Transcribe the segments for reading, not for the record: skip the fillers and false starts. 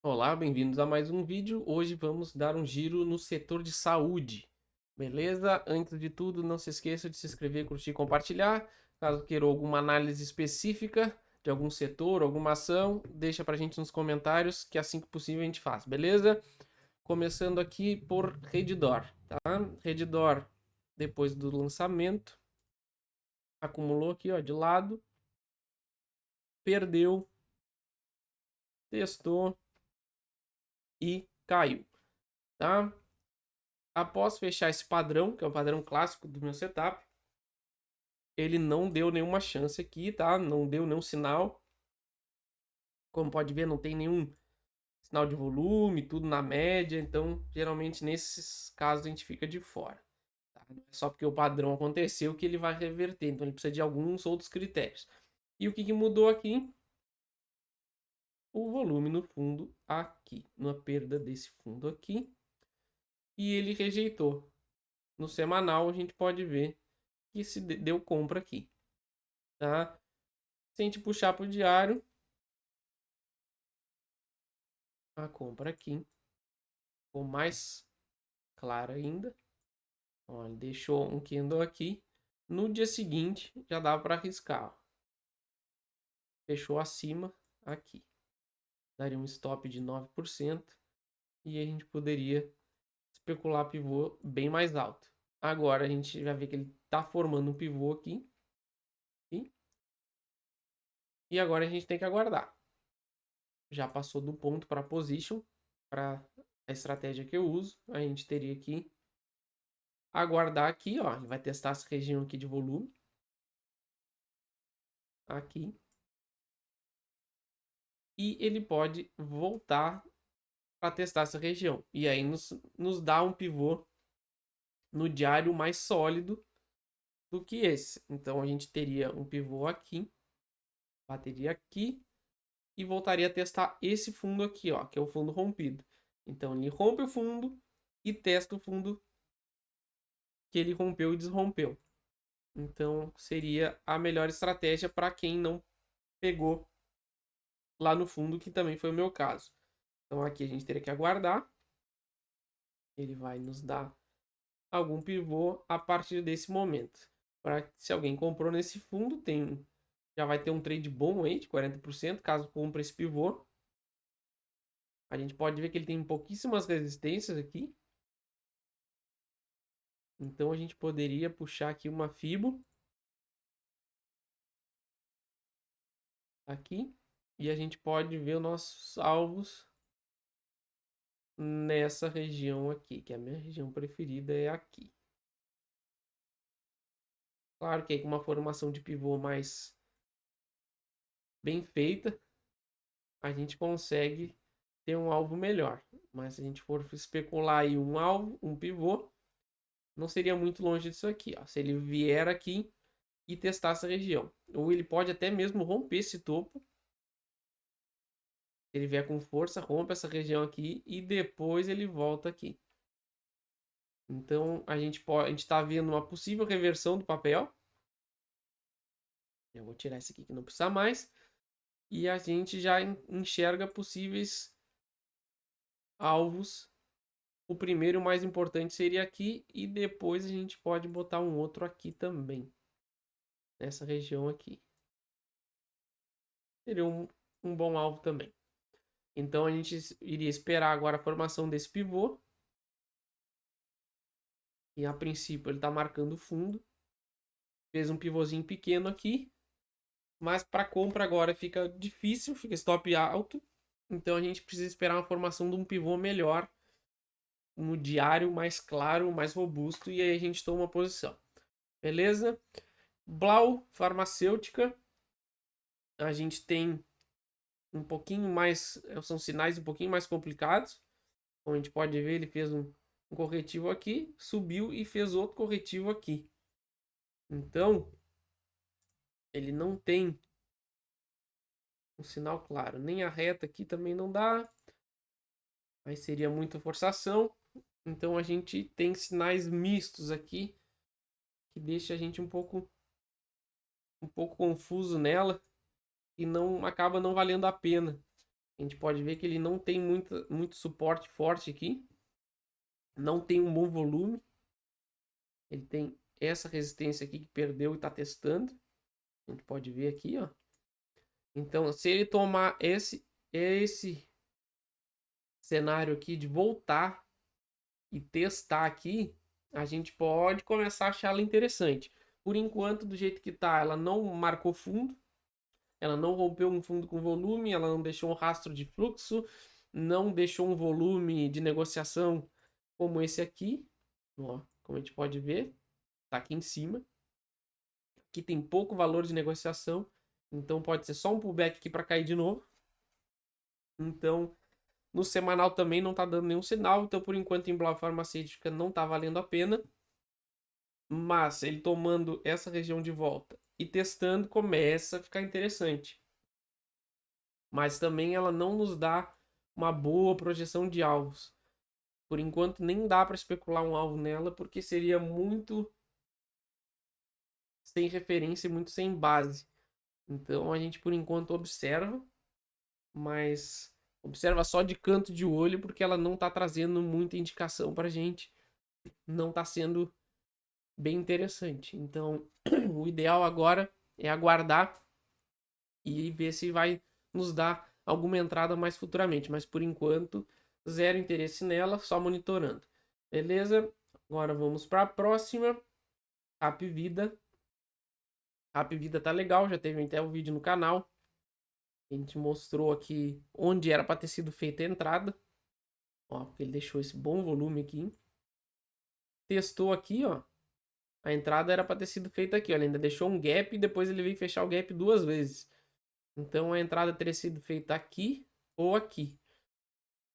Olá, bem-vindos a mais um vídeo. Hoje vamos dar um giro no setor de saúde, beleza? Antes de tudo, não se esqueça de se inscrever, curtir e compartilhar. Caso queira alguma análise específica de algum setor, alguma ação, deixa pra gente nos comentários que assim que possível a gente faz, beleza? Começando aqui por Redditor, tá? Redditor, depois do lançamento, acumulou aqui, ó, de lado, perdeu, testou e caiu, tá? Após fechar esse padrão, que é o padrão clássico do meu setup, ele não deu nenhuma chance aqui, tá? Não deu nenhum sinal. Como pode ver, não tem nenhum sinal de volume, tudo na média. Então, geralmente, nesses casos, a gente fica de fora. Tá? Não é só porque o padrão aconteceu que ele vai reverter. Então, ele precisa de alguns outros critérios. E o que mudou aqui? O volume no fundo aqui. Uma perda desse fundo aqui. E ele rejeitou. No semanal, a gente pode ver que se deu compra aqui. Tá? Se a gente puxar para o diário, a compra aqui ficou mais clara ainda. Ó, ele deixou um candle aqui. No dia seguinte, já dava para arriscar. Ó. Fechou acima aqui. Daria um stop de 9%. E a gente poderia especular pivô bem mais alto. Agora a gente já vê que ele está formando um pivô aqui. E agora a gente tem que aguardar. Já passou do ponto para position, para a estratégia que eu uso. A gente teria que aguardar aqui, ó. Ele vai testar essa região aqui de volume. Aqui. E ele pode voltar para testar essa região. E aí nos dá um pivô no diário mais sólido do que esse. Então a gente teria um pivô aqui, bateria aqui e voltaria a testar esse fundo aqui, ó, que é o fundo rompido. Então ele rompe o fundo e testa o fundo que ele rompeu e desrompeu. Então seria a melhor estratégia para quem não pegou lá no fundo, que também foi o meu caso. Então aqui a gente teria que aguardar. Ele vai nos dar algum pivô a partir desse momento. Para se alguém comprou nesse fundo, já vai ter um trade bom aí de 40%, caso compre esse pivô. A gente pode ver que ele tem pouquíssimas resistências aqui. Então a gente poderia puxar aqui uma Fibo aqui e a gente pode ver os nossos alvos nessa região aqui, que é a minha região preferida é aqui. Claro que aí com uma formação de pivô mais bem feita, a gente consegue ter um alvo melhor. Mas se a gente for especular aí um alvo, um pivô, não seria muito longe disso aqui. Ó. Se ele vier aqui e testar essa região. Ou ele pode até mesmo romper esse topo. Se ele vier com força, rompe essa região aqui e depois ele volta aqui. Então a gente está vendo uma possível reversão do papel. Eu vou tirar esse aqui que não precisa mais. E a gente já enxerga possíveis alvos. O primeiro, o mais importante, seria aqui. E depois a gente pode botar um outro aqui também. Nessa região aqui. Seria um bom alvo também. Então a gente iria esperar agora a formação desse pivô. E a princípio ele está marcando fundo. Fez um pivôzinho pequeno aqui. Mas para compra agora fica difícil, fica stop alto. Então a gente precisa esperar uma formação de um pivô melhor. No diário mais claro, mais robusto. E aí a gente toma uma posição. Beleza? Blau Farmacêutica. A gente tem um pouquinho mais. São sinais um pouquinho mais complicados. Como a gente pode ver, ele fez um corretivo aqui, subiu e fez outro corretivo aqui. Então, ele não tem um sinal claro. Nem a reta aqui também não dá. Aí seria muita forçação. Então a gente tem sinais mistos aqui que deixa a gente um pouco confuso nela e não acaba não valendo a pena A gente pode ver que ele não tem muito suporte forte aqui. Não tem um bom volume. Ele tem essa resistência aqui que perdeu e está testando. A gente pode ver aqui, ó. Então, se ele tomar esse cenário aqui de voltar e testar aqui, a gente pode começar a achar ela interessante. Por enquanto, do jeito que tá, ela não marcou fundo, ela não rompeu um fundo com volume, ela não deixou um rastro de fluxo, não deixou um volume de negociação como esse aqui, ó, como a gente pode ver, tá aqui em cima. Aqui tem pouco valor de negociação, então pode ser só um pullback aqui para cair de novo. Então, no semanal também não tá dando nenhum sinal, então por enquanto em Blau Farmacêutica não tá valendo a pena. Mas ele tomando essa região de volta e testando começa a ficar interessante. Mas também ela não nos dá uma boa projeção de alvos. Por enquanto nem dá para especular um alvo nela porque seria muito sem referência e muito sem base. Então a gente por enquanto observa, mas observa só de canto de olho porque ela não está trazendo muita indicação para a gente. Não está sendo bem interessante. Então o ideal agora é aguardar e ver se vai nos dar alguma entrada mais futuramente. Mas por enquanto, zero interesse nela, só monitorando. Beleza? Agora vamos para a próxima. Rap Vida. Rap Vida tá legal, já teve até um vídeo no canal. A gente mostrou aqui onde era para ter sido feita a entrada. Ó, porque ele deixou esse bom volume aqui. Testou aqui, ó. A entrada era para ter sido feita aqui, ó. Ele ainda deixou um gap e depois ele veio fechar o gap 2 vezes. Então a entrada teria sido feita aqui ou aqui.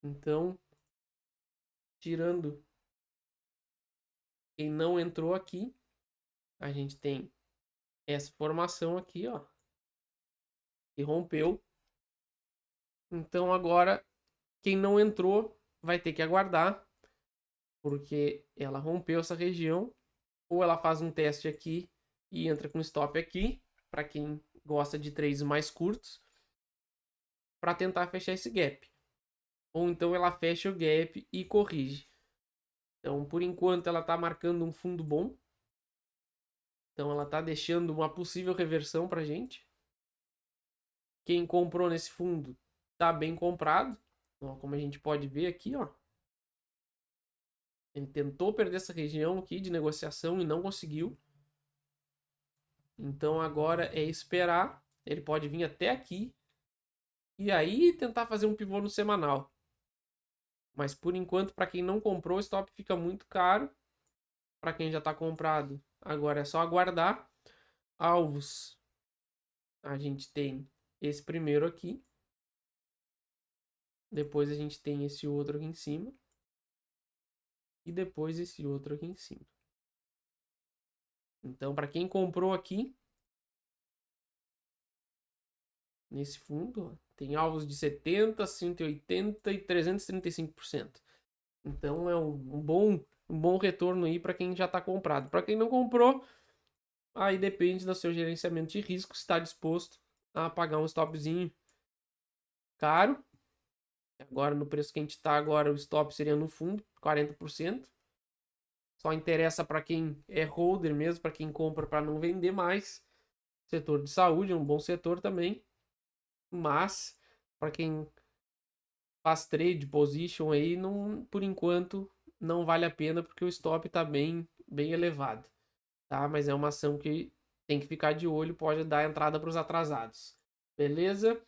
Então, tirando quem não entrou aqui, a gente tem essa formação aqui, ó, que rompeu. Então agora quem não entrou vai ter que aguardar, porque ela rompeu essa região, ou ela faz um teste aqui e entra com stop aqui, para quem gosta de trades mais curtos, para tentar fechar esse gap. Ou então ela fecha o gap e corrige. Então, por enquanto, ela está marcando um fundo bom. Então, ela está deixando uma possível reversão para a gente. Quem comprou nesse fundo está bem comprado. Ó, como a gente pode ver aqui, ó. Ele tentou perder essa região aqui de negociação e não conseguiu. Então, agora é esperar. Ele pode vir até aqui. E aí, tentar fazer um pivô no semanal. Mas, por enquanto, para quem não comprou, o stop fica muito caro. Para quem já está comprado, agora é só aguardar. Alvos. A gente tem esse primeiro aqui. Depois a gente tem esse outro aqui em cima. E depois esse outro aqui em cima. Então, para quem comprou aqui, nesse fundo, ó, tem alvos de 70%, 180% e 335%. Então, é um bom retorno aí para quem já está comprado. Para quem não comprou, aí depende do seu gerenciamento de risco, se está disposto a pagar um stopzinho caro. Agora, no preço que a gente está agora, o stop seria no fundo, 40%. Só interessa para quem é holder mesmo, para quem compra para não vender mais. Setor de saúde é um bom setor também. Mas, para quem faz trade position aí, não, por enquanto, não vale a pena, porque o stop está bem elevado. Tá? Mas é uma ação que tem que ficar de olho, pode dar entrada para os atrasados. Beleza?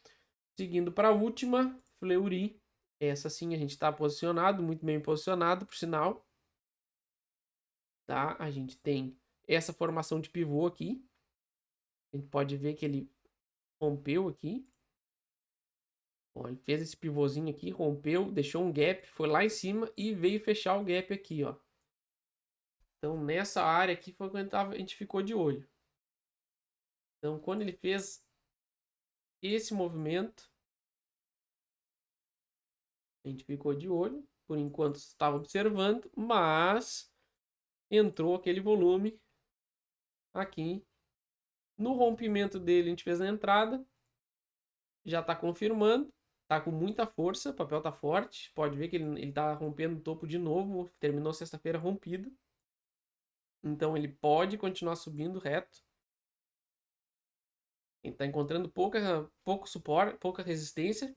Seguindo para a última, Fleury. Essa sim a gente está posicionado, muito bem posicionado, por sinal. Tá? A gente tem essa formação de pivô aqui. A gente pode ver que ele rompeu aqui. Ó, ele fez esse pivôzinho aqui, rompeu, deixou um gap, foi lá em cima e veio fechar o gap aqui, ó. Então nessa área aqui foi quando a gente ficou de olho. Então quando ele fez esse movimento, a gente ficou de olho. Por enquanto estava observando, mas entrou aquele volume aqui. No rompimento dele a gente fez a entrada. Já está confirmando. tá com muita força, o papel tá forte. Pode ver que ele tá rompendo o topo de novo. Terminou sexta-feira rompido. Então ele pode continuar subindo reto. Ele tá encontrando pouco suporte, pouca resistência.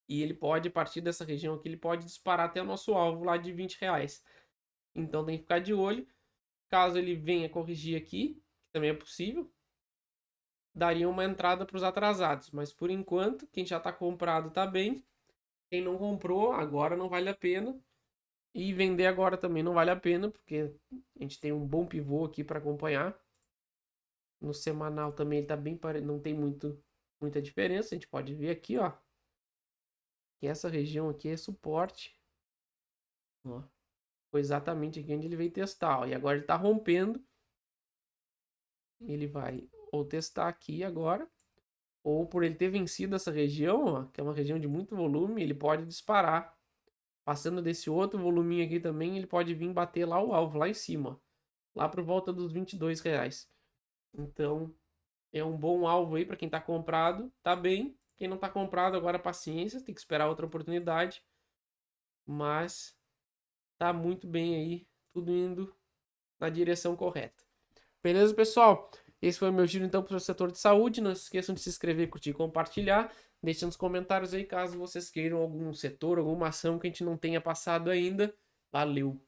E ele pode, a partir dessa região aqui, ele pode disparar até o nosso alvo lá de R$20. Então tem que ficar de olho. Caso ele venha corrigir aqui, que também é possível, daria uma entrada para os atrasados. Mas por enquanto, quem já está comprado está bem. Quem não comprou, agora não vale a pena. E vender agora também não vale a pena, porque a gente tem um bom pivô aqui para acompanhar. No semanal também ele tá bem não tem muita diferença. A gente pode ver aqui, ó, que essa região aqui é suporte. Ó, foi exatamente aqui onde ele veio testar, ó, e agora ele tá rompendo. Ele vai ou testar aqui agora, ou por ele ter vencido essa região, ó, que é uma região de muito volume, ele pode disparar. Passando desse outro voluminho aqui também, ele pode vir bater lá o alvo, lá em cima, ó, lá por volta dos R$22. Então, é um bom alvo aí para quem tá comprado, tá bem. Quem não tá comprado, agora paciência, tem que esperar outra oportunidade. Mas tá muito bem aí, tudo indo na direção correta. Beleza, pessoal? Esse foi o meu giro então para o setor de saúde. Não se esqueçam de se inscrever, curtir e compartilhar. Deixem nos comentários aí caso vocês queiram algum setor, alguma ação que a gente não tenha passado ainda. Valeu!